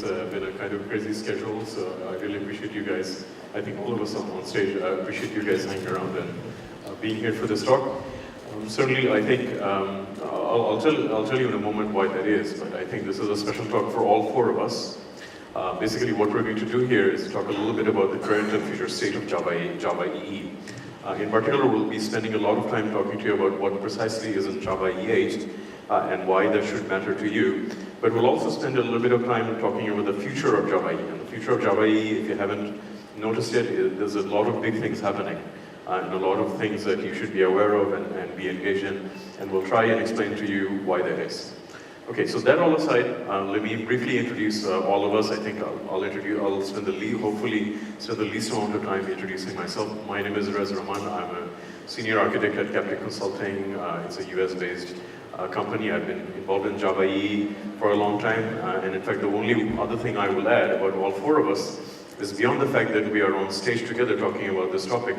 it's been a kind of crazy schedule, so I really appreciate you guys. I think all of us on stage appreciate you guys hanging around and being here for this talk. Certainly, I think I'll tell you in a moment why that is, but I think this is a special talk for all four of us. Basically, what we're going to do here is talk a little bit about the current and future state of Java EE. In particular, we'll be spending a lot of time talking to you about what precisely is in Java EE8 and why that should matter to you. But we'll also spend a little bit of time talking about the future of Java EE. And the future of Java EE, if you haven't noticed yet, there's a lot of big things happening. And a lot of things that you should be aware of and be engaged in. And we'll try and explain to you why that is. Okay, so that all aside, let me briefly introduce all of us. I think I'll spend hopefully spend the least amount of time introducing myself. My name is Reza Rahman. I'm a senior architect at CapTech Consulting. It's a US-based company. I've been involved in Java EE for a long time. And in fact, the only other thing I will add about all four of us is beyond the fact that we are on stage together talking about this topic.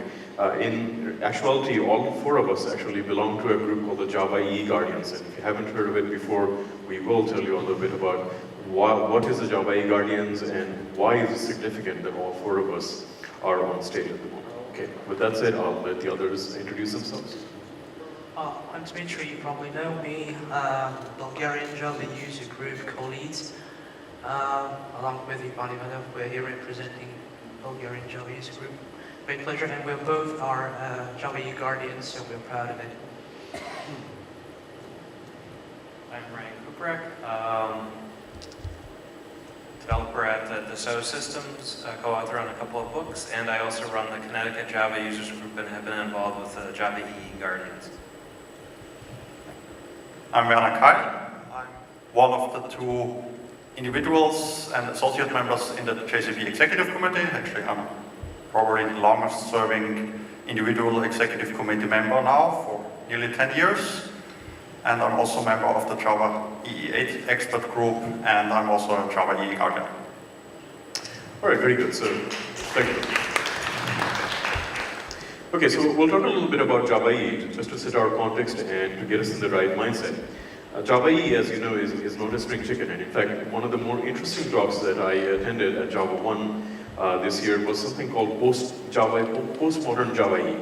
In actuality, all four of us actually belong to a group called the Java EE Guardians. And if you haven't heard of it before, we will tell you a little bit about what is the Java EE Guardians and why is it significant that all four of us are on stage at the moment. Okay, with that said, I'll let the others introduce themselves. I'm Dimitri, you probably know me, Bulgarian Java user group co-lead. Along with Ivan Ivanov, we're here representing Bulgarian Java user group. Great pleasure, and we both are Java EE Guardians, so we're proud of it. I'm Werner Cuprak, developer at Dassault Systèmes, co-author on a couple of books, and I also run the Connecticut Java users group and have been involved with the Java EE Guardians. I'm Werner Keil. I'm one of the two individuals and associate members in the JCB Executive Committee. Actually, I'm probably the longest serving individual executive committee member now for nearly 10 years. And I'm also a member of the Java EE8 expert group, and I'm also a Java EE Guardian. All right, very good. So, thank you. Okay, so we'll talk a little bit about Java EE, just to set our context and to get us in the right mindset. Java EE, as you know, is not a spring chicken. And in fact, one of the more interesting talks that I attended at Java1 this year was something called Postmodern Java EE.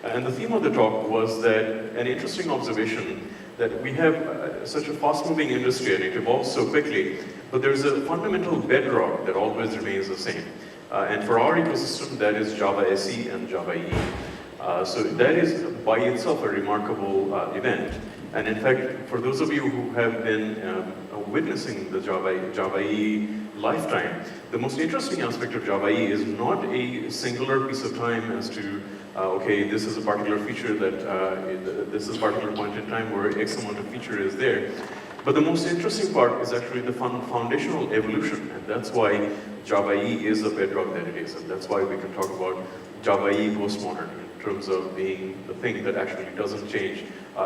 And the theme of the talk was that an interesting observation that we have such a fast-moving industry and it evolves so quickly, but there's a fundamental bedrock that always remains the same. And for our ecosystem, that is Java SE and Java EE. So that is by itself a remarkable event. And in fact, for those of you who have been witnessing the Java EE lifetime, the most interesting aspect of Java EE is not a singular piece of time as to, okay, this is a particular feature that, this is a particular point in time where X amount of feature is there. But the most interesting part is actually the foundational evolution, and that's why Java EE is the bedrock that it is, and that's why we can talk about Java EE postmodern in terms of being the thing that actually doesn't change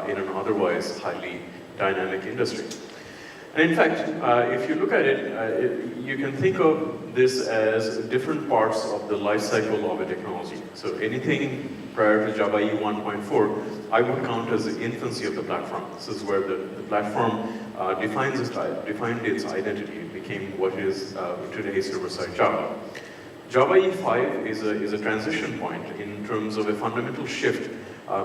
in an otherwise highly dynamic industry. And in fact, if you look at it, you can think of this as different parts of the life cycle of a technology. So anything prior to Java EE 1.4, I would count as the infancy of the platform. This is where the platform defined its identity. It became what is today server-side Java. Java EE 5 is a transition point in terms of a fundamental shift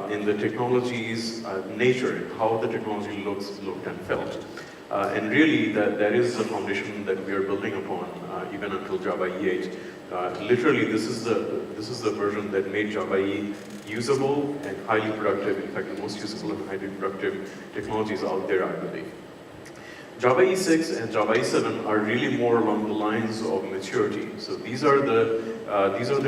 in the technology's nature, how the technology looked and felt. And really, that is the foundation that we are building upon, even until Java EE8. Literally, this is the version that made Java EE usable and highly productive. In fact, the most usable and highly productive technologies out there, I believe. Java EE 6 and Java EE 7 are really more along the lines of maturity. So these are the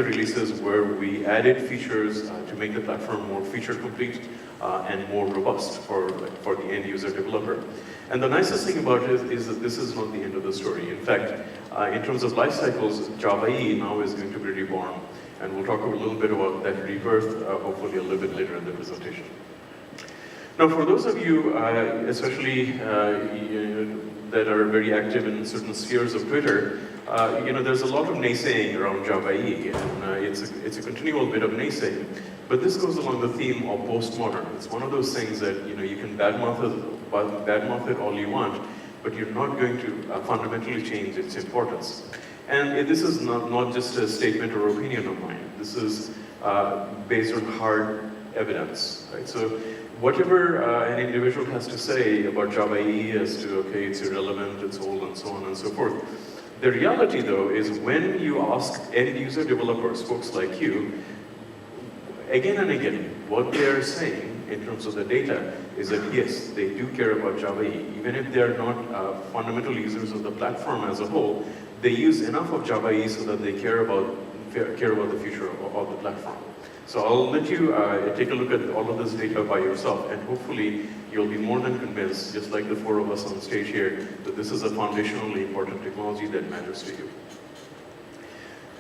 releases where we added features to make the platform more feature complete and more robust for the end user developer. And the nicest thing about it is that this is not the end of the story. In fact, in terms of life cycles, Java EE now is going to be reborn. And we'll talk a little bit about that rebirth, hopefully a little bit later in the presentation. Now, for those of you, especially that are very active in certain spheres of Twitter, there's a lot of naysaying around Java EE, and it's a continual bit of naysaying. But this goes along the theme of postmodern. It's one of those things that you can badmouth it all you want, but you're not going to fundamentally change its importance. And this is not just a statement or opinion of mine. This is based on hard evidence, right? So whatever an individual has to say about Java EE as to, okay, it's irrelevant, it's old, and so on and so forth. The reality, though, is when you ask end-user developers, folks like you, again and again, what they are saying in terms of the data is that, yes, they do care about Java EE. Even if they are not fundamental users of the platform as a whole, they use enough of Java EE so that they care about the future of the platform. So I'll let you take a look at all of this data by yourself, and hopefully you'll be more than convinced, just like the four of us on stage here, that this is a foundationally important technology that matters to you.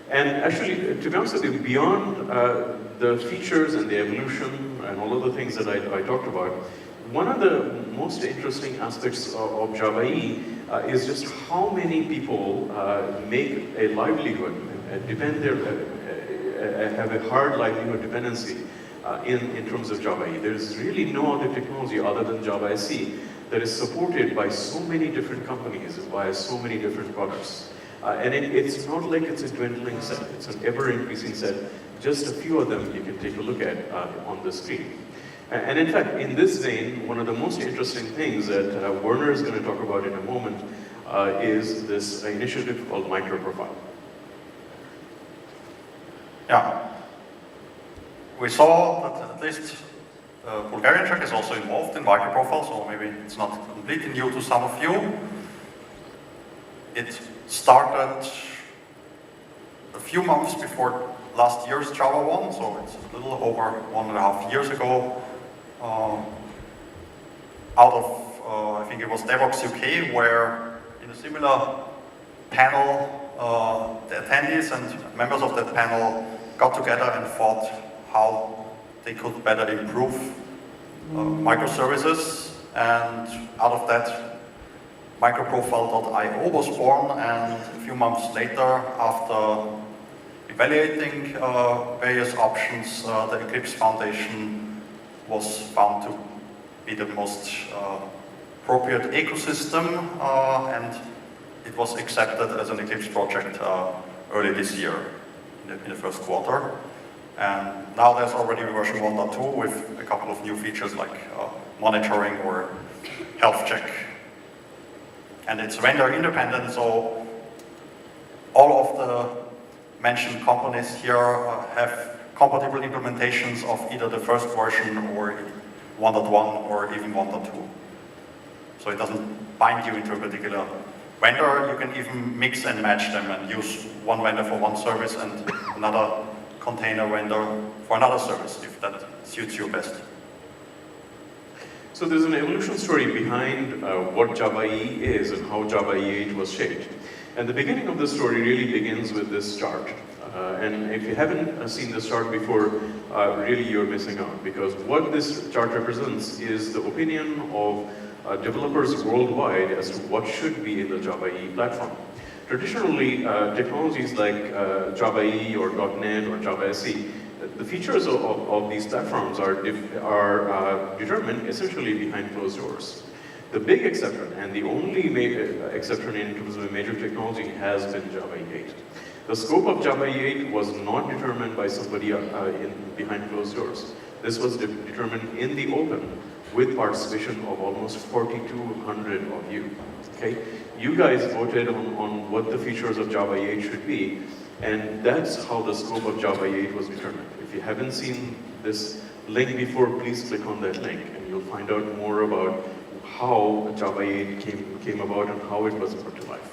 And actually, to be honest with you, beyond the features and the evolution and all of the things that I talked about, one of the most interesting aspects of Java EE is just how many people make a livelihood, have a hard livelihood dependency in terms of Java EE. There's really no other technology other than Java SE that is supported by so many different companies, by so many different products. And it's not like it's a dwindling set, it's an ever-increasing set. Just a few of them you can take a look at on the screen. And in fact, in this vein, one of the most interesting things that Werner is going to talk about in a moment is this initiative called MicroProfile. Yeah. We saw that at least Bulgarian Czech is also involved in MicroProfile, so maybe it's not completely new to some of you. It started a few months before last year's Java 1, so it's a little over 1.5 years ago. Out of, I think it was Devox UK, where in a similar panel, the attendees and members of that panel got together and thought how they could better improve microservices, and out of that MicroProfile.io was born, and a few months later, after evaluating various options, the Eclipse Foundation was found to be the most appropriate ecosystem, and it was accepted as an Eclipse project early this year, in the first quarter. And now there's already version 1.2 with a couple of new features like monitoring or health check. And it's vendor independent, so all of the mentioned companies here have compatible implementations of either the first version or 1.1 or even 1.2. So it doesn't bind you into a particular vendor. You can even mix and match them and use one vendor for one service and another container vendor for another service, if that suits you best. So there's an evolution story behind what Java EE is and how Java EE was shaped. And the beginning of the story really begins with this chart. And if you haven't seen this chart before, really you're missing out, because what this chart represents is the opinion of developers worldwide as to what should be in the Java EE platform. Traditionally, technologies like Java EE or .NET or Java SE, the features of these platforms are determined essentially behind closed doors. The big exception, and the only exception in terms of a major technology, has been Java E8. The scope of Java E8 was not determined by somebody behind closed doors. This was determined in the open with participation of almost 4,200 of you. Okay? You guys voted on what the features of Java E8 should be, and that's how the scope of Java E8 was determined. If you haven't seen this link before, please click on that link, and you'll find out more about how Java E8 came about and how it was brought to life.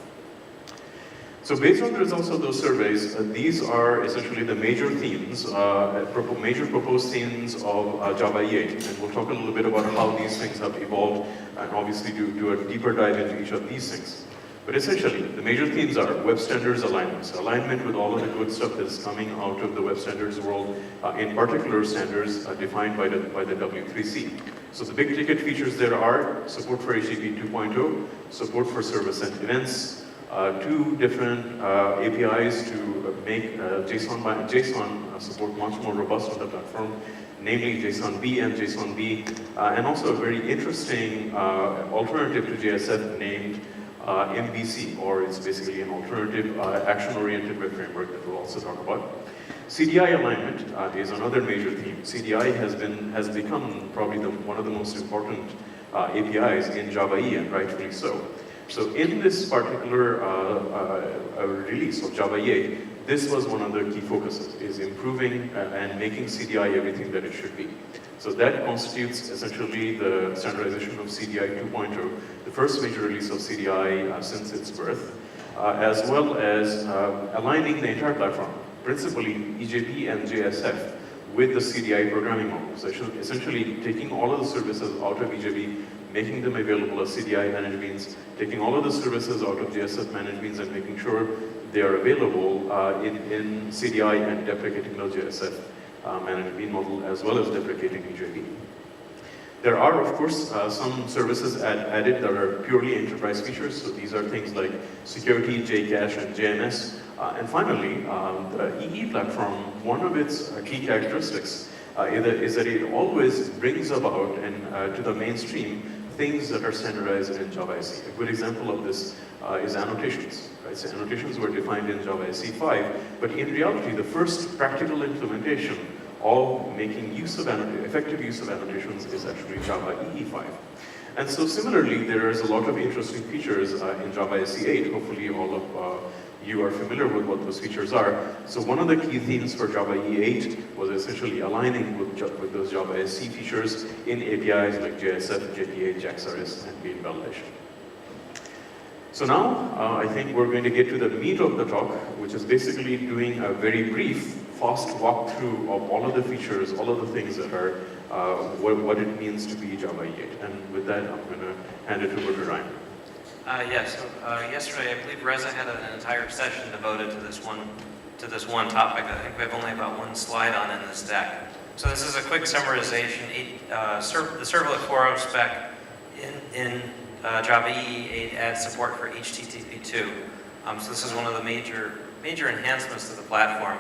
So based on the results of those surveys, these are essentially the major themes, major proposed themes of Java E8. And we'll talk a little bit about how these things have evolved, and obviously do a deeper dive into each of these things. But essentially, the major themes are web standards alignments, alignment with all of the good stuff that is coming out of the web standards world, in particular standards defined by the W3C. So the big ticket features there are support for HTTP 2.0, support for service and events, two different APIs to make JSON support much more robust on the platform, namely JSON-B and JSON-B, and also a very interesting alternative to JSF named MVC, or it's basically an alternative action-oriented web framework that we'll also talk about. CDI alignment is another major theme. CDI has become probably one of the most important APIs in Java EE, and rightfully so. So in this particular release of Java EE, this was one of the key focuses, is improving and making CDI everything that it should be. So that constitutes essentially the standardization of CDI 2.0, the first major release of CDI since its birth, as well as aligning the entire platform, principally EJP and JSF, with the CDI programming model. So essentially taking all of the services out of EJP, making them available as CDI managed beans, taking all of the services out of JSF managed beans and making sure they are available in CDI and deprecating the JSF managed bean model, as well as deprecating EJP. There are, of course, some services added that are purely enterprise features. So these are things like security, JCache, and JMS. And finally, the EE platform, one of its key characteristics is that it always brings about and to the mainstream things that are standardized in Java SE. A good example of this is annotations. Right? So annotations were defined in Java SE 5, but in reality, the first practical implementation of making use of effective use of annotations is actually Java EE 5. And so similarly, there is a lot of interesting features in Java SE 8. Hopefully all of you are familiar with what those features are. So one of the key themes for Java EE 8 was essentially aligning with those Java SE features in APIs like JSF, JPA, JAX-RS, and bean validation. So now, I think we're going to get to the meat of the talk, which is basically doing a very brief, fast walkthrough of all of the features, all of the things that are, what it means to be Java EE 8. And with that, I'm going to hand it over to Ryan. Yesterday, I believe Reza had an entire session devoted to this one topic. I think we have only about one slide on in this deck. So this is a quick summarization. The servlet 4.0 spec in Java EE 8 adds support for HTTP2. So this is one of the major enhancements to the platform.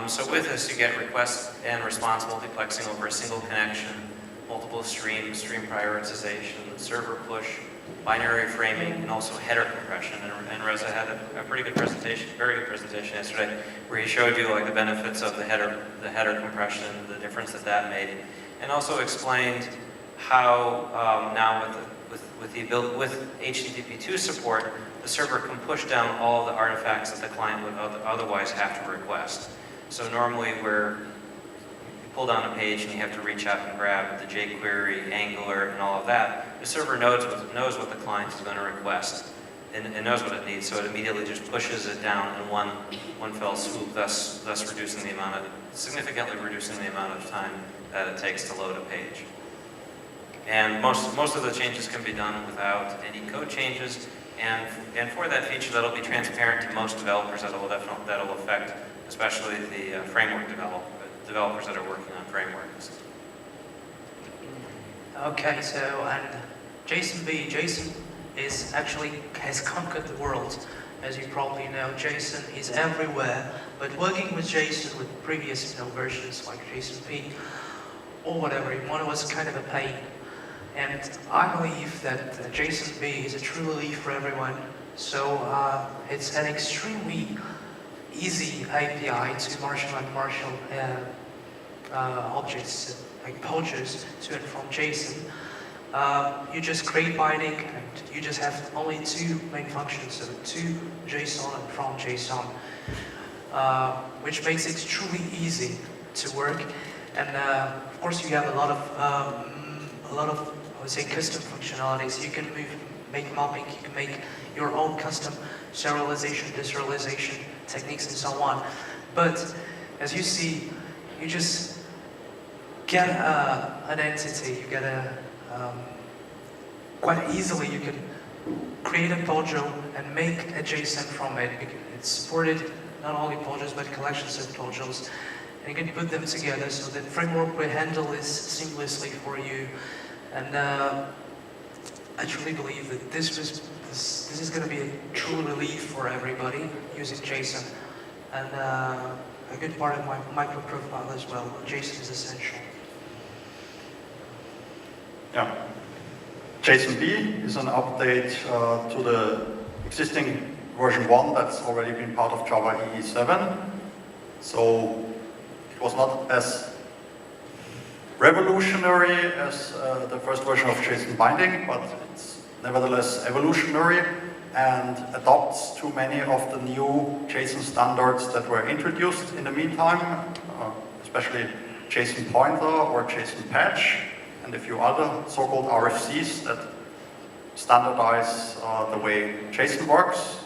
So with this, you get request and response multiplexing over a single connection, multiple streams, stream prioritization, server push, binary framing, and also header compression. And Reza had a pretty good presentation, very good presentation yesterday, where he showed you like the benefits of the header compression, the difference that made, and also explained how now with HTTP2 support, the server can push down all the artifacts that the client would otherwise have to request. So normally where you pull down a page and you have to reach out and grab the jQuery, Angular, and all of that, the server knows what the client is going to request and knows what it needs, so it immediately just pushes it down in one fell swoop, thus significantly reducing the amount of time that it takes to load a page. And most of the changes can be done without any code changes, and for that feature, that'll be transparent to most developers. That'll affect especially the framework developers that are working on frameworks. Okay, so and JSON has conquered the world. As you probably know, JSON is everywhere, but working with JSON with previous versions like JSON-B or whatever, it was kind of a pain. And I believe that JSON-B is a true relief for everyone. So it's an extremely easy API to marshal and marshal objects like pointers to and from JSON. You just create binding, and you just have only two main functions, so to JSON and from JSON, which makes it truly easy to work. And of course, you have a lot of I would say custom functionalities. You can make mapping, you can make your own custom serialization, deserialization techniques, and so on. But as you see, you just get an entity. You get quite easily. You can create a POJO and make a JSON from it. It's supported not only POJOs but collections of POJOs, and you can put them together so that framework will handle this seamlessly for you. And I truly believe that this was this is going to be a true relief for everybody using JSON. And a good part of my MicroProfile as well. JSON is essential. Yeah. JSON-B is an update to the existing version 1 that's already been part of Java EE 7. So it was not as revolutionary as the first version of JSON binding, but it's nevertheless evolutionary and adopts to many of the new JSON standards that were introduced in the meantime, especially JSON pointer or JSON patch, and a few other so-called RFCs that standardize the way JSON works,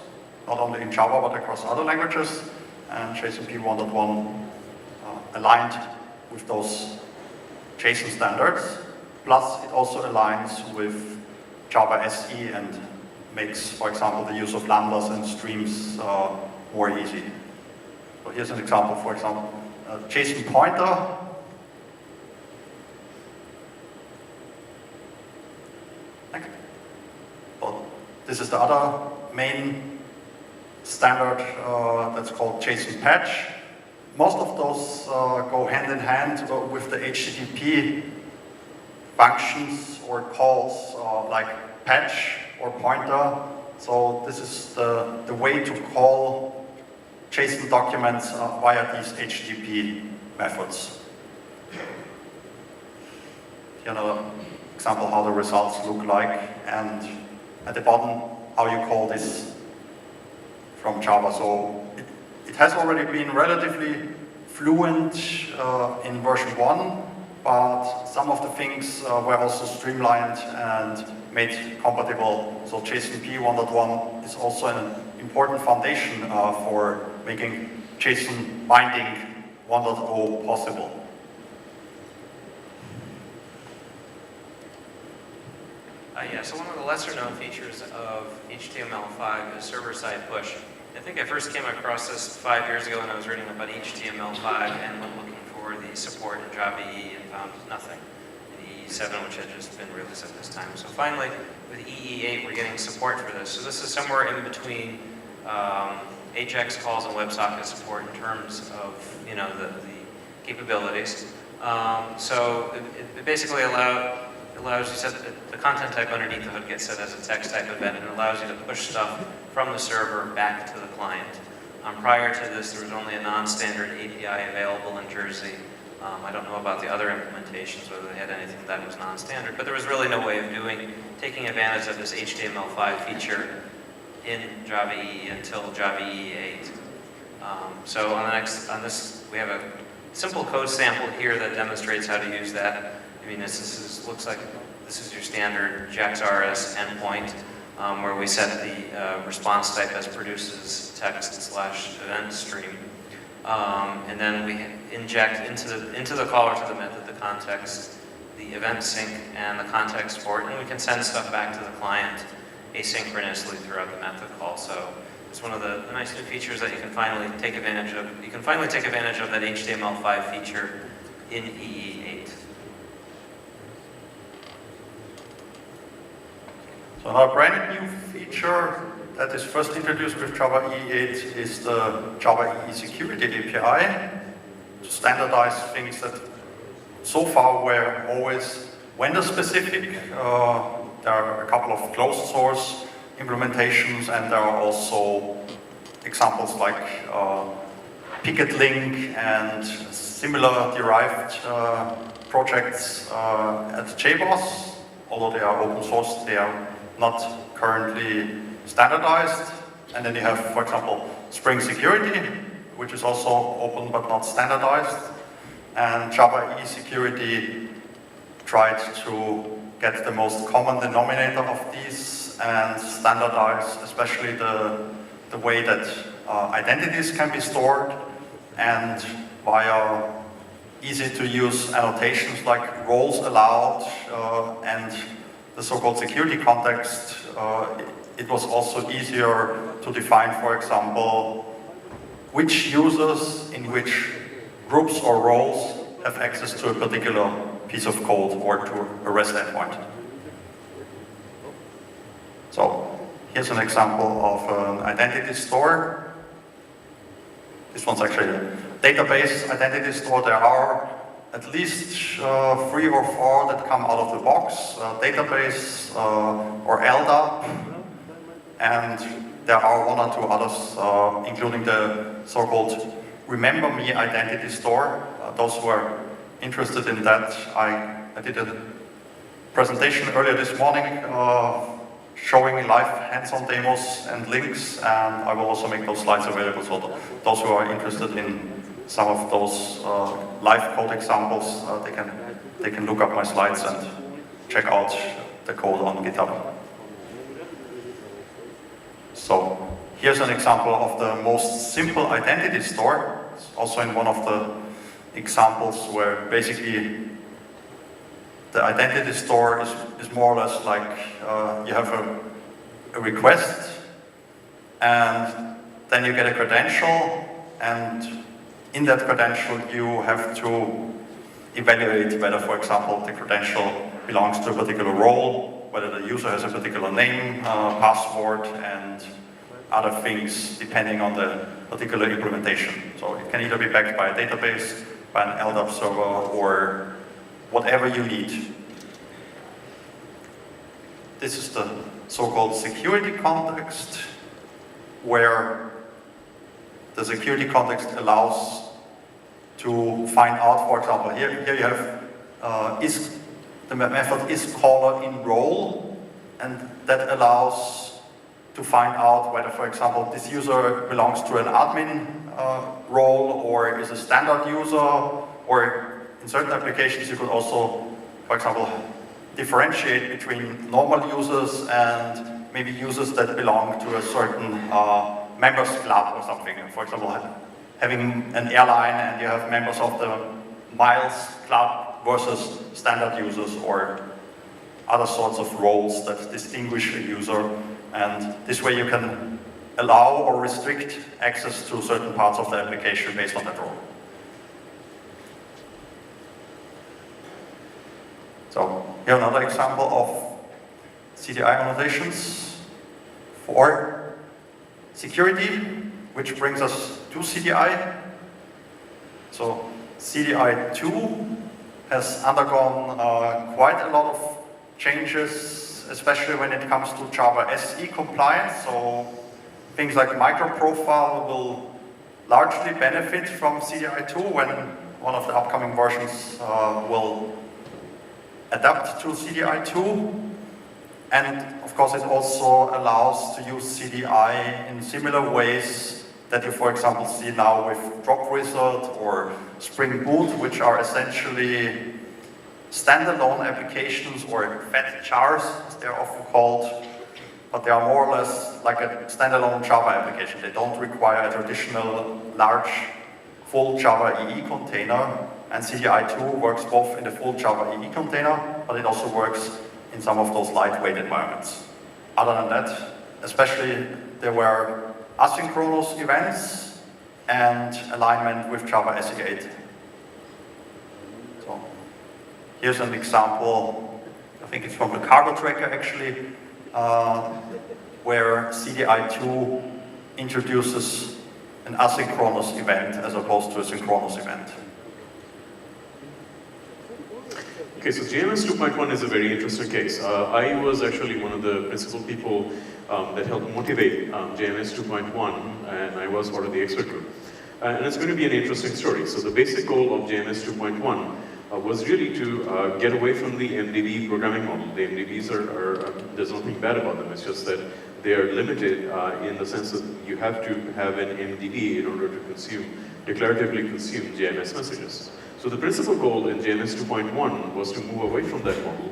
not only in Java but across other languages. And JSON P 1.1 aligned with those JSON standards. Plus, it also aligns with Java SE and makes, for example, the use of lambdas and streams more easy. So here's an example, for example, JSON pointer. Well, this is the other main standard that's called JSON patch. Most of those go hand in hand with the HTTP functions or calls like patch or pointer. So this is the way to call JSON documents via these HTTP methods. Here another example how the results look like, and at the bottom how you call this from Java. So it has already been relatively fluent in version 1, but some of the things were also streamlined and made compatible. So JSON P 1.1 is also an important foundation for making JSON binding 1.0 possible. Yeah, so one of the lesser known features of HTML5 is server-side push. I think I first came across this 5 years ago when I was reading about HTML5 and went looking for the support in Java EE and found nothing. In EE7, which had just been released at this time. So finally, with EE8, we're getting support for this. So this is somewhere in between AJAX calls and WebSocket support in terms of the capabilities. So it basically allows you to set the content type underneath the hood gets set as a text type event, and it allows you to push stuff from the server back to the client. Prior to this, there was only a non-standard API available in Jersey. I don't know about the other implementations, whether they had anything that was non-standard, but there was really no way of taking advantage of this HTML5 feature in Java EE until Java EE 8. So on this, we have a simple code sample here that demonstrates how to use that. I mean, looks like this is your standard JAX-RS endpoint, where we set the response type as produces text/event stream, and then we inject into the caller to the method the context, the event sync, and the context port, and we can send stuff back to the client asynchronously throughout the method call. So it's one of the nice new features that you can finally take advantage of. You can finally take advantage of that HTML5 feature in EE8. So now a brand new feature that is first introduced with Java EE8 is the Java EE Security API to standardize things that so far were always vendor specific. There are a couple of closed source implementations, and there are also examples like Picket-Link and similar derived projects at JBoss. Although they are open source, they are not currently standardized. And then you have, for example, Spring Security, which is also open but not standardized. And Java EE Security tried to get the most common denominator of these and standardize especially the way that identities can be stored, and via easy to use annotations like roles allowed and the so-called security context. It was also easier to define, for example, which users in which groups or roles have access to a particular piece of code or to a REST endpoint. So Here's an example of an identity store. This one's actually a database identity store. There are at least 3 or 4 that come out of the box. Database or LDAP. And there are 1 or 2 others, including the so-called Remember Me identity store. Those who are interested in that, I did a presentation earlier this morning showing live hands-on demos and links, and I will also make those slides available so those who are interested in some of those live code examples, they can look up my slides and check out the code on GitHub. So here's an example of the most simple identity store. It's also in one of the examples where basically the identity store is more or less like you have a request and then you get a credential, and in that credential you have to evaluate whether, for example, the credential belongs to a particular role, whether the user has a particular name, password, and other things depending on the particular implementation. So it can either be backed by a database, by an LDAP server, or whatever you need. This is the so-called security context, where the security context allows to find out, for example, here you have the method isCaller in role, and that allows to find out whether, for example, this user belongs to an admin role or is a standard user, or in certain applications you could also, for example, differentiate between normal users and maybe users that belong to a certain members club or something. For example, having an airline and you have members of the miles club versus standard users, or other sorts of roles that distinguish a user. And this way you can allow or restrict access to certain parts of the application based on that role. So here another example of CDI annotations for security, which brings us to CDI. So CDI 2 has undergone quite a lot of changes, especially when it comes to Java SE compliance. So things like MicroProfile will largely benefit from CDI 2 when one of the upcoming versions will adapt to CDI 2. And of course it also allows to use CDI in similar ways that you, for example, see now with Drop Wizard or Spring Boot, which are essentially standalone applications, or fat jars as they're often called, but they are more or less like a standalone Java application. They don't require a traditional large full Java EE container, and CDI 2 works both in the full Java EE container, but it also works in some of those lightweight environments. Other than that, especially there were asynchronous events and alignment with Java SE 8. So here's an example, I think it's from the cargo tracker actually, where CDI 2 introduces an asynchronous event as opposed to a synchronous event. Okay, so JMS 2.1 is a very interesting case. I was actually one of the principal people that helped motivate JMS 2.1, and I was part of the expert group. And it's going to be an interesting story. So the basic goal of JMS 2.1 was really to get away from the MDB programming model. The MDBs there's nothing bad about them, it's just that they are limited in the sense that you have to have an MDB in order to declaratively consume JMS messages. So the principal goal in JMS 2.1 was to move away from that model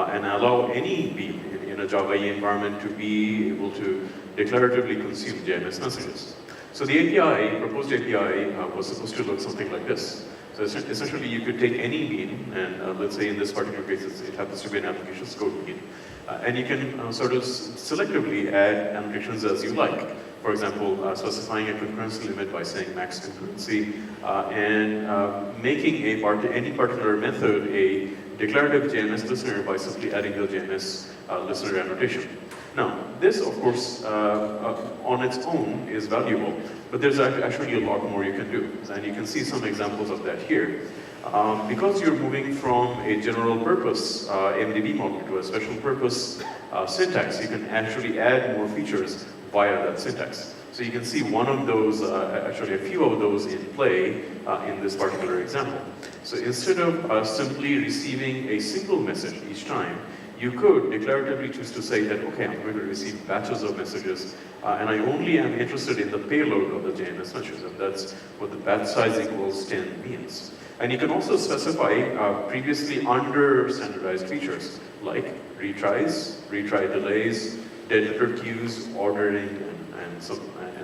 and allow any bean in a Java EE environment to be able to declaratively consume JMS messages. So the API, proposed API, was supposed to look something like this. So essentially you could take any bean, and let's say in this particular case it happens to be an applications code bean, and you can sort of selectively add annotations as you like. For example, specifying a concurrency limit by saying max concurrency, and making any particular method a declarative JMS listener by simply adding the JMS listener annotation. Now, This, of course, on its own is valuable, but there's actually a lot more you can do, and you can see some examples of that here. Because you're moving from a general purpose MDB model to a special purpose syntax, you can actually add more features via that syntax. So you can see one of those, actually a few of those in play in this particular example. So instead of simply receiving a single message each time, you could declaratively choose to say that, okay, I'm going to receive batches of messages, and I only am interested in the payload of the JMS messages, and that's what the batch size equals 10 means. And you can also specify previously under-standardized features, like retries, retry delays, dead letter queues, ordering, and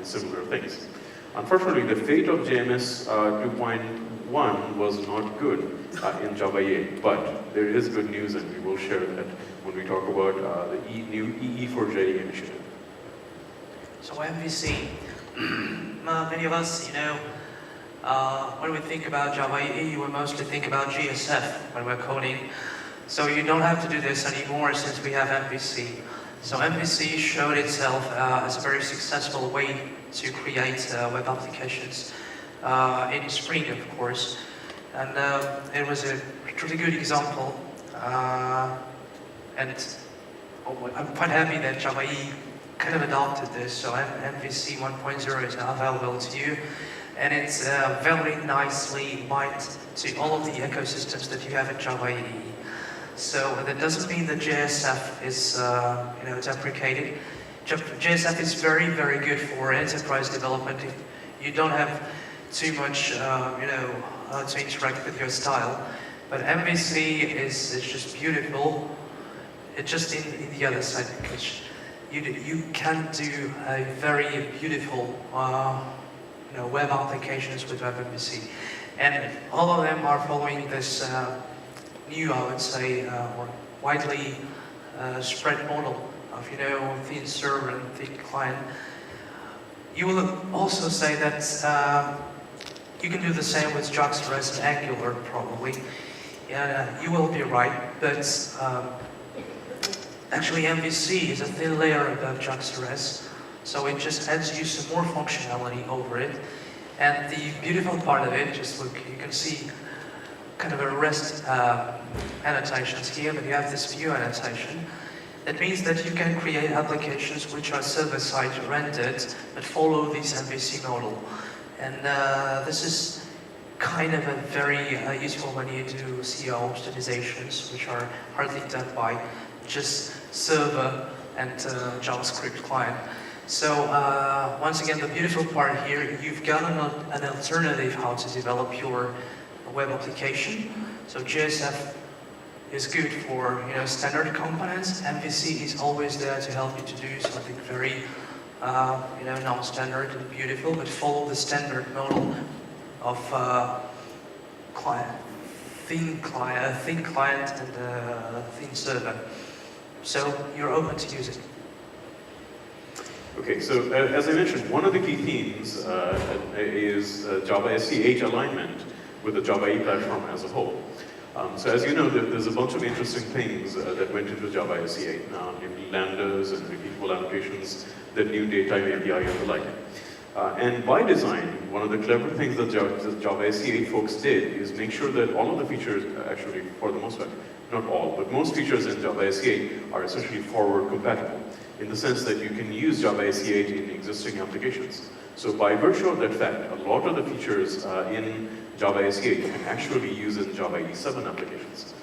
similar things. Unfortunately, the fate of JMS 2.1 was not good in Java 8, but there is good news, and we will share that when we talk about the new EE4J initiative. So MVC, many of us, when we think about Java EE, we mostly think about GSF when we're coding. So you don't have to do this anymore since we have MVC. So MVC showed itself as a very successful way to create web applications in Spring, of course. And it was a really good example. And I'm quite happy that Java EE kind of adopted this. So MVC 1.0 is now available to you. And it's very nicely linked to all of the ecosystems that you have in Java EE. So that doesn't mean that JSF is, deprecated. JSF is very, very good for enterprise development if you don't have too much, to interact with your style. But MVC is just beautiful. It's just in the other side, because you can do a very beautiful, web applications with WebMVC. And all of them are following this new, I would say, or widely spread model of, thin server and thin client. You will also say that you can do the same with JavaScript and Angular, probably. Yeah, you will be right, but actually MVC is a thin layer above JavaScript, so it just adds you some more functionality over it. And the beautiful part of it, just look, you can see kind of a REST annotations here, but you have this view annotation. That means that you can create applications which are server-side rendered, but follow this MVC model. And this is kind of a very useful when you do CO optimizations, which are hardly done by just server and JavaScript client. So once again, the beautiful part here, you've got an alternative how to develop your web application. So JSF is good for standard components. MVC is always there to help you to do something very non-standard and beautiful, but follow the standard model of thin client and thin server. So you're open to use it. Okay, so as I mentioned, one of the key themes is Java SE8 alignment with the Java EE platform as a whole. So as you know, there's a bunch of interesting things that went into Java SE8, namely lambdas and repeatable annotations, the new datetime API and the like. And by design, one of the clever things that Java SE8 folks did is make sure that all of the features, actually for the most part, not all, but most features in Java SE8 are essentially forward compatible, in the sense that you can use Java SE8 in existing applications. So by virtue of that fact, a lot of the features in Java SE8 you can actually use in Java EE7 applications.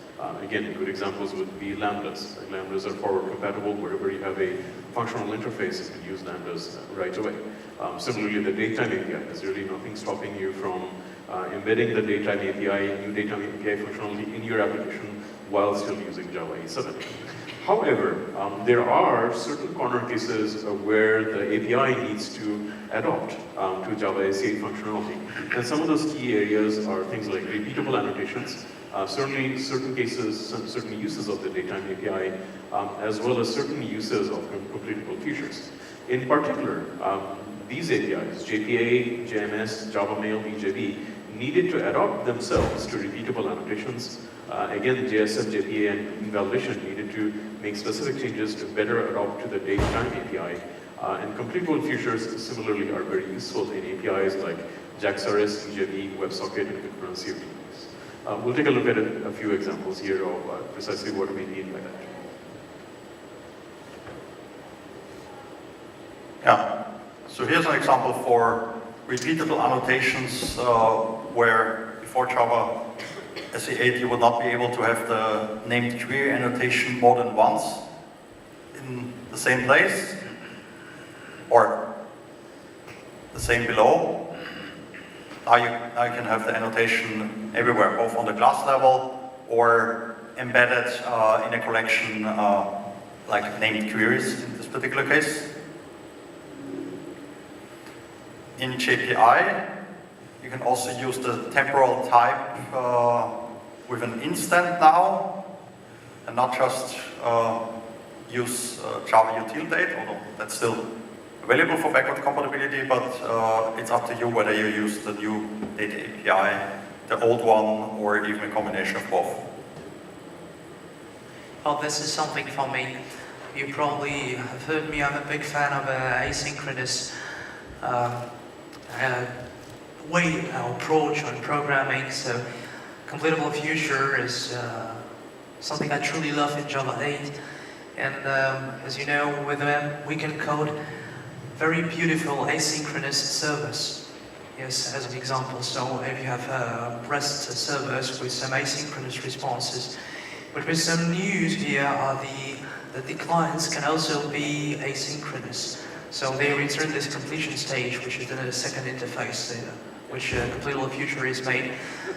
Again, good examples would be lambdas. Lambdas are forward compatible. Wherever you have a functional interface, you can use lambdas right away. Similarly, the datetime API, there's really nothing stopping you from embedding the datetime API, new datetime API functionality in your application while still using Java EE7. However, there are certain corner cases where the API needs to adopt to Java SE8 functionality. And some of those key areas are things like repeatable annotations, certainly certain cases, certain uses of the datetime API, as well as certain uses of completable features. In particular, these APIs, JPA, JMS, Java Mail, BJB, needed to adopt themselves to repeatable annotations Again, JSF, JPA, and bean validation needed to make specific changes to better adopt to the datetime API. And complete world features similarly are very useful in APIs like JAX-RS, EJB, WebSocket, and concurrency of DBs. We'll take a look at a few examples here of precisely what we mean by that. Yeah, so here's an example for repeatable annotations where before Java SE8 you would not be able to have the named query annotation more than once in the same place or the same below. Now you can have the annotation everywhere, both on the class level or embedded in a collection like named queries in this particular case. In JPI, you can also use the temporal type with an instant now, and not just use Java2Days, although that's still available for backward compatibility, but it's up to you whether you use the new data API, the old one, or even a combination of both. Well, this is something for me. You probably have heard me, I'm a big fan of asynchronous way or approach on programming. So completable future is something I truly love in Java 8. And as you know, with them we can code very beautiful asynchronous servers. Yes, as an example. So if you have REST servers with some asynchronous responses, but with some news here are that the clients can also be asynchronous. So they return this completion stage, which is the second interface, which completable future is made.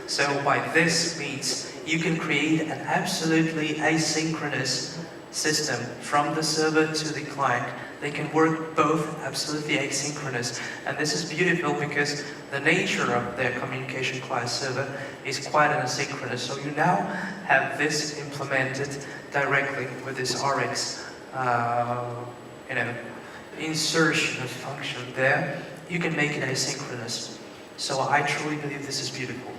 So by this means, you can create an absolutely asynchronous system from the server to the client. They can work both absolutely asynchronous. And this is beautiful because the nature of their communication client server is quite asynchronous. So you now have this implemented directly with this RX, insertion of function there. You can make it asynchronous. So I truly believe this is beautiful.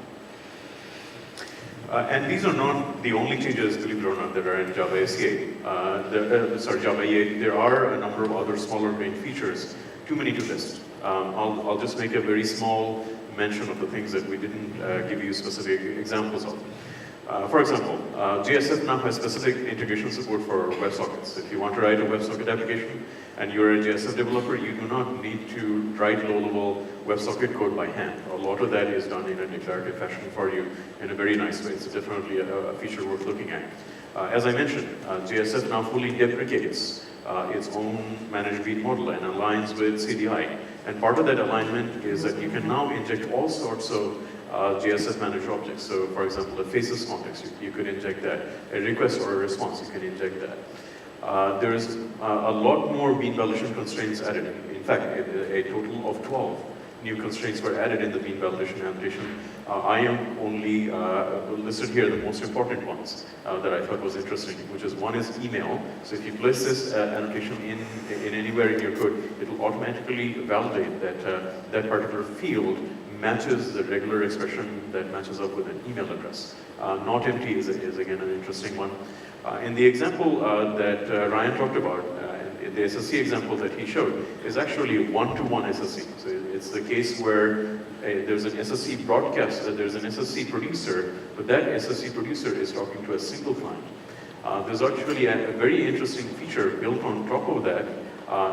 And these are not the only changes, believe it or not, that are in Java SE8. Java 8. There are a number of other smaller main features, too many to list. I'll just make a very small mention of the things that we didn't give you specific examples of. For example, JSF now has specific integration support for WebSockets. If you want to write a WebSocket application and you're a JSF developer, you do not need to write low-level WebSocket code by hand. A lot of that is done in a declarative fashion for you in a very nice way. It's definitely a feature worth looking at. As I mentioned, JSF now fully deprecates its own managed bean model and aligns with CDI. And part of that alignment is that you can now inject all sorts of JSF managed objects. So for example, a faces context, you could inject that. A request or a response, you can inject that. There's a lot more bean validation constraints added. In fact, a total of 12 new constraints were added in the bean validation annotation. I am only listed here the most important ones that I thought was interesting, which is one is email. So if you place this annotation in anywhere in your code, it will automatically validate that that particular field matches the regular expression that matches up with an email address. Not empty is again an interesting one. In the example that Ryan talked about, the SSC example that he showed is actually one-to-one SSC. So it's the case where there's an SSC broadcast, there's an SSC producer, but that SSC producer is talking to a single client. There's actually a very interesting feature built on top of that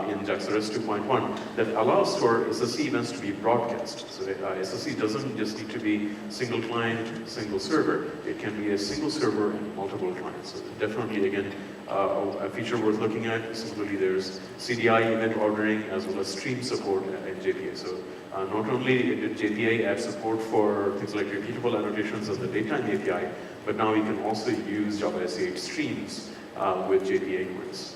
in JAX-RS 2.1 that allows for SSC events to be broadcast. So SSC doesn't just need to be single client, single server. It can be a single server and multiple clients. So definitely, again, a feature worth looking at. Similarly, there's CDI event ordering as well as stream support in JPA. So not only did JPA add support for things like repeatable annotations as the datetime API, but now you can also use Java SE8 streams with JPA queries.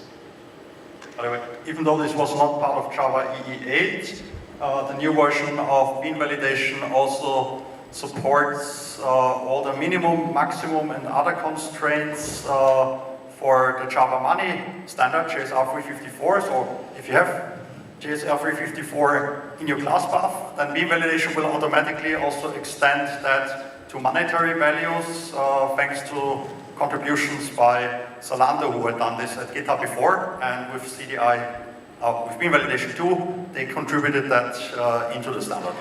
By the way, even though this was not part of Java EE8, the new version of bean validation also supports all the minimum, maximum, and other constraints for the Java Money standard, JSR 354. So if you have JSR 354 in your class path, then bean validation will automatically also extend that to monetary values, thanks to contributions by Zalando, who had done this at GitHub before, and with CDI, with Beam Validation 2, they contributed that into the standard.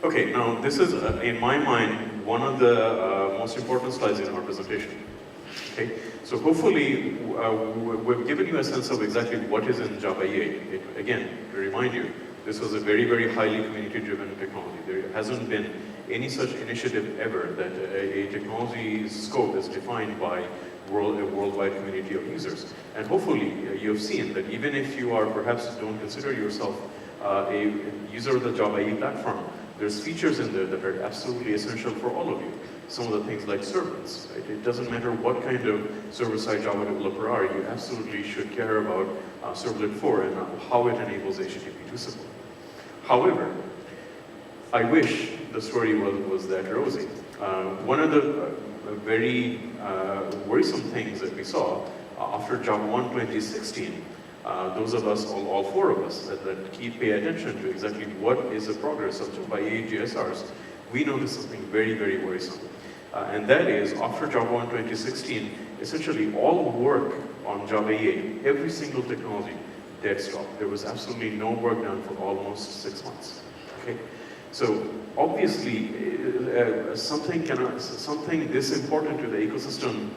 Okay, now this is, in my mind, one of the most important slides in our presentation. Okay, so hopefully we've given you a sense of exactly what is in Java EE. Again, to remind you, this was a very, very highly community-driven technology. There hasn't been any such initiative ever that a technology's scope is defined by a worldwide community of users. And hopefully you have seen that even if you are perhaps don't consider yourself a user of the Java EE platform, there's features in there that are absolutely essential for all of you. Some of the things like servlets, right? It doesn't matter what kind of server-side Java developer are, you absolutely should care about Servlet 4 and how it enables HTTP2 support. However, I wish the story was that rosy. One of the very worrisome things that we saw after Java 1 2016, those of us, all four of us, that pay attention to exactly what is the progress of Java EE GSRs, we noticed something very, very worrisome. And that is, after Java 1 2016, essentially all work on Java EE, every single technology, dead stop. There was absolutely no work done for almost 6 months. Okay? So obviously, something this important to the ecosystem,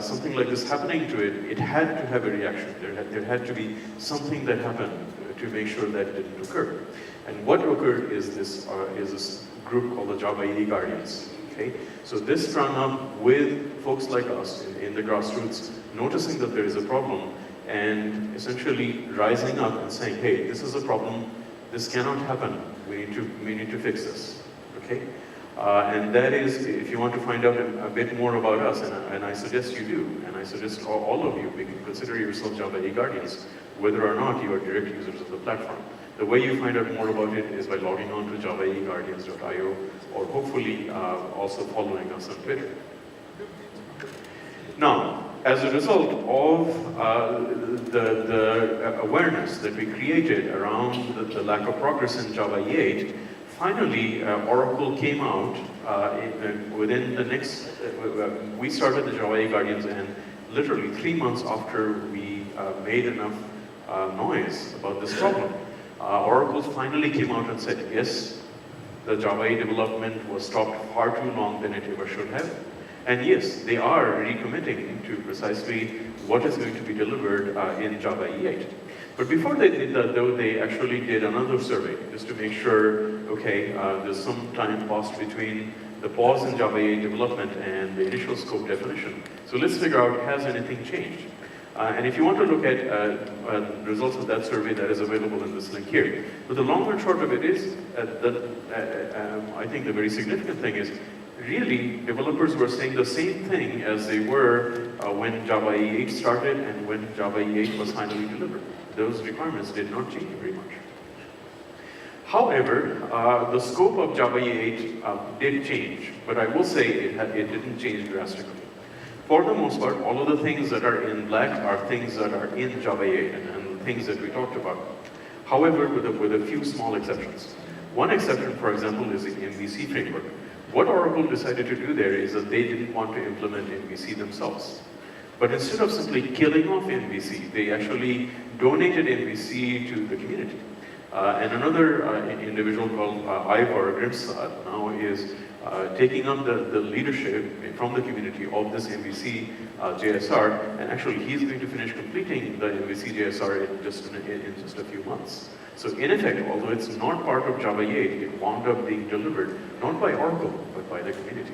something like this happening to it, it had to have a reaction. There had to be something that happened to make sure that didn't occur. And what occurred is this group called the Java EE Guardians. Okay? So this sprung up with folks like us in the grassroots, noticing that there is a problem, and essentially rising up and saying, hey, this is a problem, this cannot happen, we need to fix this. Okay? And that is, if you want to find out a bit more about us, and I suggest you do, and I suggest all of you consider yourself Java EE Guardians, whether or not you are direct users of the platform. The way you find out more about it is by logging on to javaeeguardians.io, or hopefully also following us on Twitter. Now, as a result of the awareness that we created around the lack of progress in Java EE 8, finally Oracle came out within the next, we started the Java EE Guardians, and literally 3 months after we made enough noise about this problem, Oracle finally came out and said, yes, the Java EE development was stopped far too long than it ever should have. And yes, they are recommitting to precisely what is going to be delivered in Java EE 8. But before they did that, though, they actually did another survey just to make sure, okay, there's some time passed between the pause in Java EE development and the initial scope definition. So let's figure out, has anything changed? And if you want to look at results of that survey, that is available in this link here. But the long and short of it is, I think the very significant thing is, really, developers were saying the same thing as they were when Java EE 8 started and when Java EE 8 was finally delivered. Those requirements did not change very much. However, the scope of Java EE 8 did change, but I will say it didn't change drastically. For the most part, all of the things that are in black are things that are in Java EE 8 and things that we talked about. However, with a few small exceptions. One exception, for example, is the MVC framework. What Oracle decided to do there is that they didn't want to implement MVC themselves. But instead of simply killing off MVC, they actually donated MVC to the community. And another individual called Ivor Grimstad now is taking up the leadership from the community of this MVC JSR, and actually he's going to finish completing the MVC JSR in just a few months. So in effect, although it's not part of Java EE 8, it wound up being delivered not by Oracle, but by the community.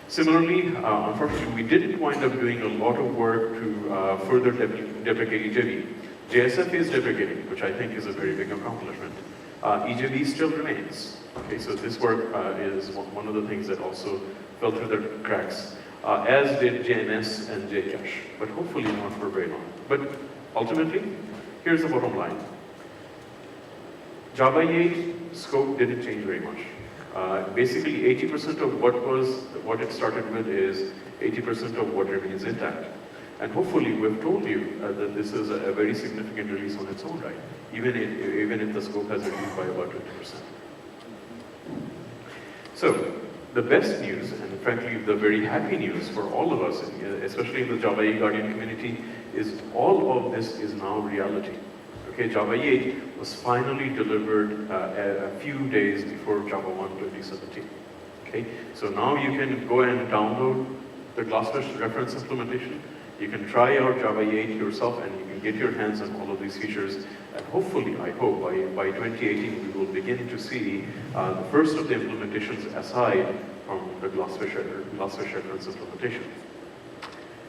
Similarly, unfortunately, we didn't wind up doing a lot of work to further deprecate EJB. JSF is deprecating, which I think is a very big accomplishment. EJB still remains. Okay, so this work is one of the things that also fell through the cracks, as did JNS and JCache, but hopefully not for very long. But ultimately, here's the bottom line. Java EE 8 scope didn't change very much. Basically, 80% of what it started with is 80% of what remains intact. And hopefully, we've told you that this is a very significant release on its own right, even if the scope has reduced by about 20%. So, the best news, and frankly the very happy news for all of us, especially in the Java 8 Guardian community, is all of this is now reality. Okay, Java 8 was finally delivered a few days before Java 1 2017. Okay, so now you can go and download the Glassfish reference implementation. You can try out Java 8 yourself, and you can get your hands on all of these features. And hopefully, I hope, by 2018, we will begin to see the first of the implementations aside from the Glassfish reference implementation.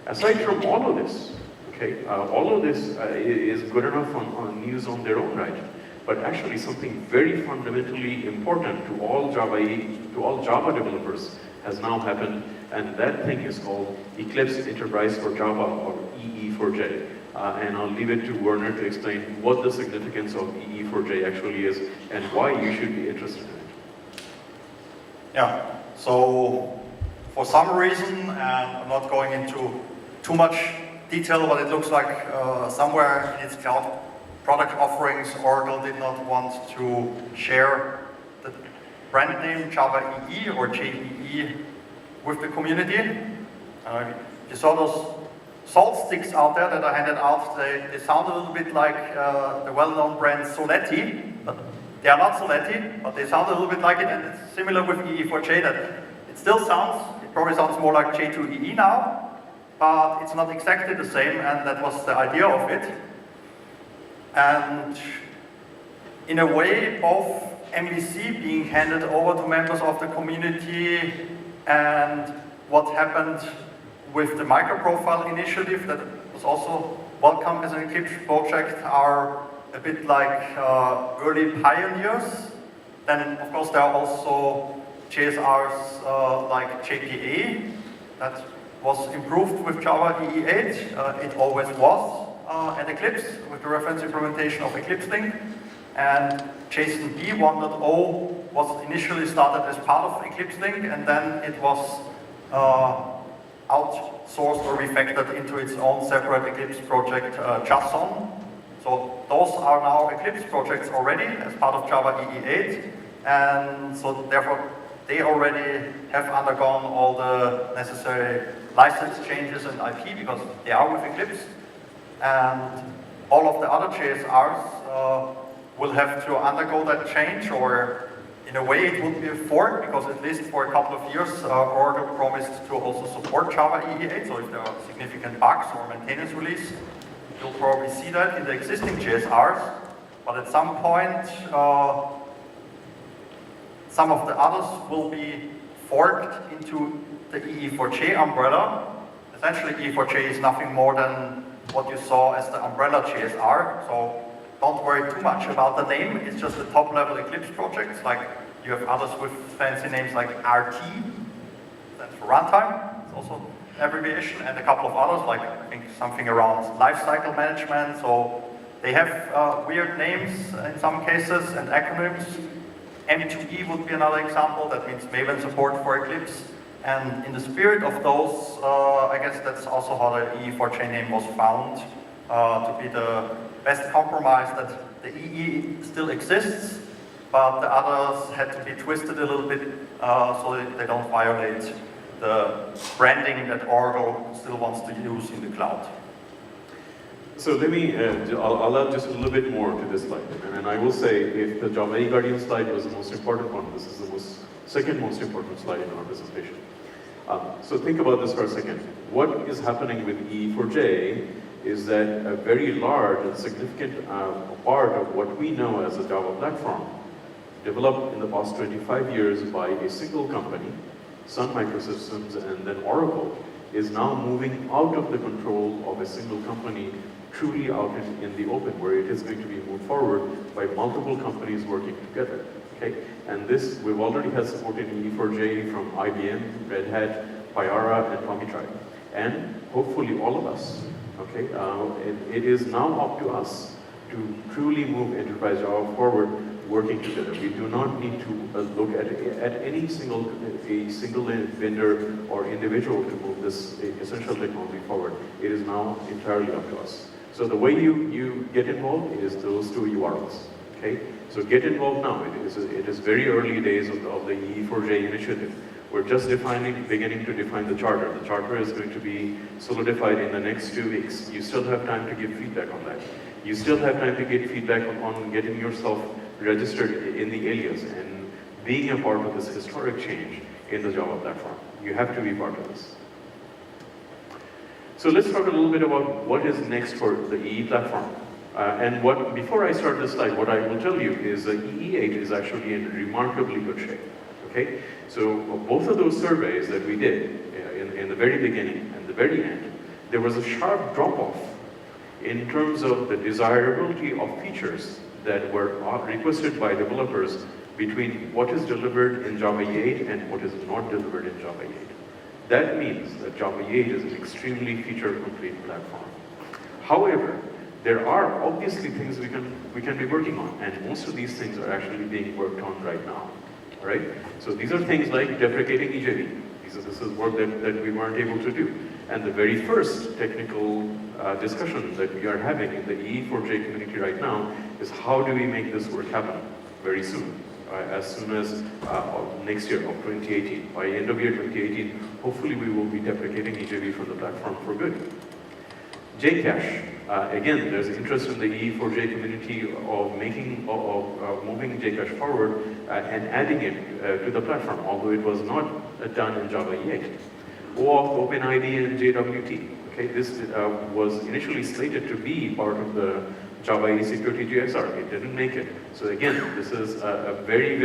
Aside from all of this, okay, all of this is good enough on news on their own right. But actually, something very fundamentally important to all Java developers has now happened, and that thing is called Eclipse Enterprise for Java, or EE4J. And I'll leave it to Werner to explain what the significance of EE4J actually is and why you should be interested in it. Yeah, so for some reason, and I'm not going into too much detail, but it looks like somewhere in its cloud product offerings, Oracle did not want to share the brand name Java EE or JEE with the community. You saw those salt sticks out there that I handed out. They sound a little bit like the well-known brand Soletti, but they are not Soletti, but they sound a little bit like it, and it's similar with EE4J, that it still sounds, it probably sounds more like J2EE now, but it's not exactly the same, and that was the idea of it. And in a way, both MVC being handed over to members of the community and what happened with the MicroProfile initiative that was also welcome as an Eclipse project are a bit like early pioneers. Then, of course, there are also JSRs like JPA that was improved with Java EE8. It always was an Eclipse with the reference implementation of Eclipse Link. And JSON B 1.0 was initially started as part of Eclipse Link, and then it was outsourced or refactored into its own separate Eclipse project, JSON. So those are now Eclipse projects already as part of Java EE8, and so therefore they already have undergone all the necessary license changes and IP because they are with Eclipse. And all of the other JSRs will have to undergo that change, or in a way it would be a fork, because at least for a couple of years Oracle promised to also support Java EE8, so if there are significant bugs or maintenance release, you'll probably see that in the existing JSRs, but at some point some of the others will be forked into the EE4J umbrella. Essentially EE4J is nothing more than what you saw as the umbrella JSR, so don't worry too much about the name, it's just the top level Eclipse projects, like you have others with fancy names like RT, that's for runtime, it's also an abbreviation, and a couple of others, like I think something around lifecycle management, so they have weird names in some cases and acronyms. M2E would be another example, that means Maven support for Eclipse, and in the spirit of those, I guess that's also how the EE4J name was found, to be the best compromise, that the EE still exists, but the others had to be twisted a little bit so that they don't violate the branding that Oracle still wants to use in the cloud. So let me, I'll add just a little bit more to this slide. And I will say, if the Java 8 Guardian slide was the most important one, this is the second most important slide in our presentation. So think about this for a second. What is happening with EE4J is that a very large and significant part of what we know as a Java platform, developed in the past 25 years by a single company, Sun Microsystems and then Oracle, is now moving out of the control of a single company, truly out in the open, where it is going to be moved forward by multiple companies working together. Okay? And this, we've already had support in EE4J from IBM, Red Hat, Pyara, and Tomitribe. And hopefully all of us. Okay? It is now up to us to truly move Enterprise Java forward, working together. We do not need to look at any single vendor or individual to move this essential technology forward. It is now entirely up to us. So the way you get involved is those two URLs. Okay? So get involved now. It is very early days of the EE4J initiative. We're just beginning to define the charter. The charter is going to be solidified in the next 2 weeks. You still have time to give feedback on that. You still have time to get feedback on getting yourself registered in the alias and being a part of this historic change in the Java platform. You have to be part of this. So let's talk a little bit about what is next for the EE platform. Before I start this slide, what I will tell you is that EE8 is actually in remarkably good shape. Okay, so both of those surveys that we did in the very beginning and the very end, there was a sharp drop-off in terms of the desirability of features that were requested by developers between what is delivered in Java 8 and what is not delivered in Java 8. That means that Java 8 is an extremely feature-complete platform. However, there are obviously things we can be working on, and most of these things are actually being worked on right now. All right? So these are things like deprecating EJB. This is work that we weren't able to do. And the very first technical discussion that we are having in the E4J community right now is how do we make this work happen very soon. As soon as next year of 2018. By end of year 2018, hopefully we will be deprecating EJB from the platform for good. Jcache, again, there's interest in the E4J community of moving Jcache forward and adding it to the platform, although it was not done in Java 8. OAuth, OpenID, and JWT. Okay, this was initially slated to be part of the Java 8 security GSR. It didn't make it. So again, this is a very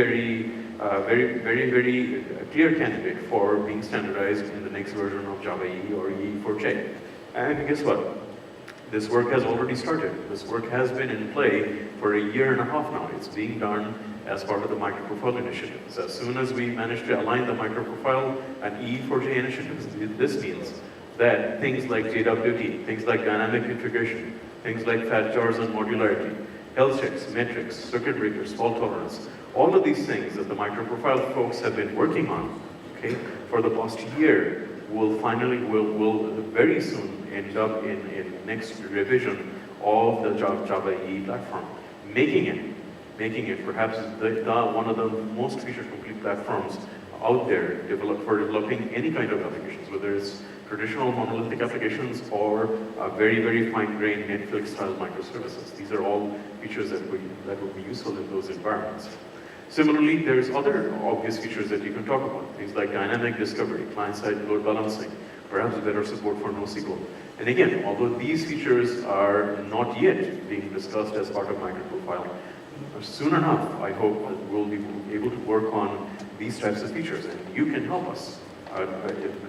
clear candidate for being standardized in the next version of Java EE or E4J. And guess what? This work has already started. This work has been in play for a year and a half now. It's being done as part of the MicroProfile initiatives. As soon as we manage to align the MicroProfile and E4J initiatives, this means that things like JWT, things like dynamic integration, things like fat jars and modularity, health checks, metrics, circuit breakers, fault tolerance, all of these things that the MicroProfile folks have been working on, okay, for the past year will very soon end up in next revision of the Java EE platform, making it perhaps one of the most feature-complete platforms out there for developing any kind of applications, whether it's traditional monolithic applications or very fine-grained Netflix-style microservices. These are all features that would be useful in those environments. Similarly, there's other obvious features that you can talk about, things like dynamic discovery, client-side load balancing, perhaps better support for NoSQL. And again, although these features are not yet being discussed as part of MicroProfile, soon enough, I hope that we'll be able to work on these types of features, and you can help us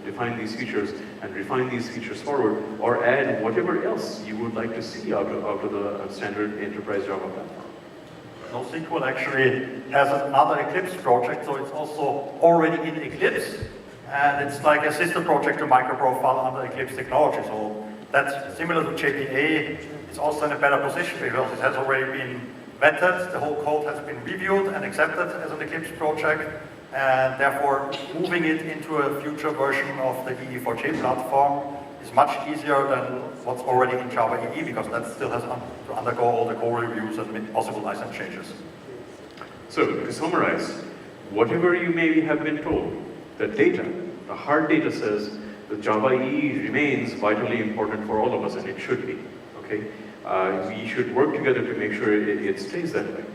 define these features and refine these features forward, or add whatever else you would like to see out of the standard enterprise Java platform. NoSQL actually has another Eclipse project, so it's also already in Eclipse, and it's like a sister project to MicroProfile under Eclipse technology. So that's similar to JPA. It's also in a better position because it has already been vetted, the whole code has been reviewed and accepted as an Eclipse project, and therefore moving it into a future version of the E4J platform is much easier than what's already in Java EE, because that still has to undergo all the core reviews and possible license changes. So, to summarize, whatever you may have been told, the data, the hard data says that Java EE remains vitally important for all of us, and it should be, okay? We should work together to make sure it stays that way.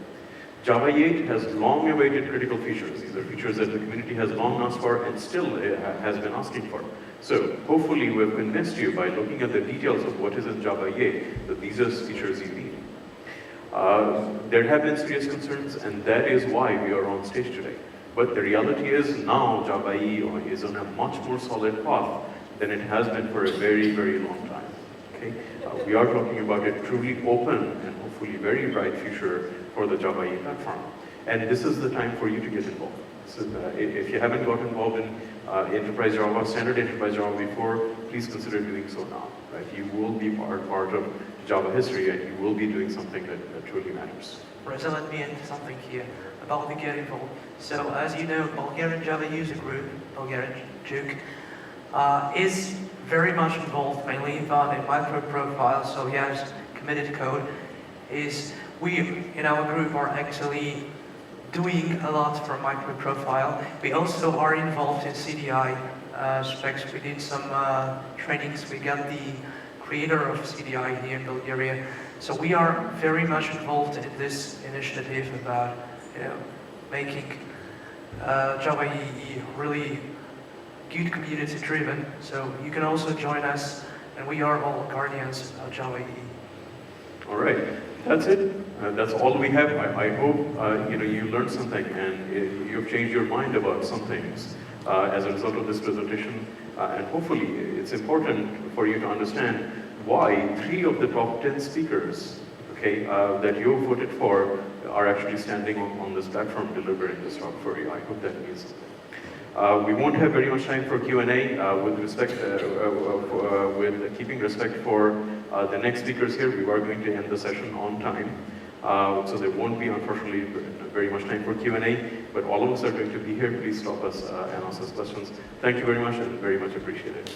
Java 8 has long-awaited critical features. These are features that the community has long asked for and still has been asking for. So hopefully we've convinced you by looking at the details of what is in Java 8 that these are features you need. There have been serious concerns, and that is why we are on stage today. But the reality is now Java EE is on a much more solid path than it has been for a very long time. Okay? We are talking about a truly open and hopefully very bright future for the Java EE platform. And this is the time for you to get involved. So if you haven't got involved in enterprise Java, standard enterprise Java before, please consider doing so now. Right? You will be part of Java history, and you will be doing something that truly matters. Reza, let me add something here about the get involved. So as you know, Bulgarian Java user group, Bulgarian Juk, is very much involved mainly in MicroProfile, so he has committed code. We in our group are actually doing a lot for MicroProfile. We also are involved in CDI specs. We did some trainings. We got the creator of CDI here in Bulgaria. So we are very much involved in this initiative about, making Java EE really good community driven. So you can also join us, and we are all guardians of Java EE. All right, that's it. That's all we have. I hope you learned something and you've changed your mind about some things as a result of this presentation. And hopefully, it's important for you to understand why 3 of the top 10 speakers, that you voted for are actually standing on this platform delivering this talk for you. I hope that means something. We won't have very much time for Q&A with keeping respect for the next speakers here. We are going to end the session on time. So there won't be, unfortunately, very much time for Q&A, but all of us are going to be here. Please stop us and ask us questions. Thank you very much and very much appreciated.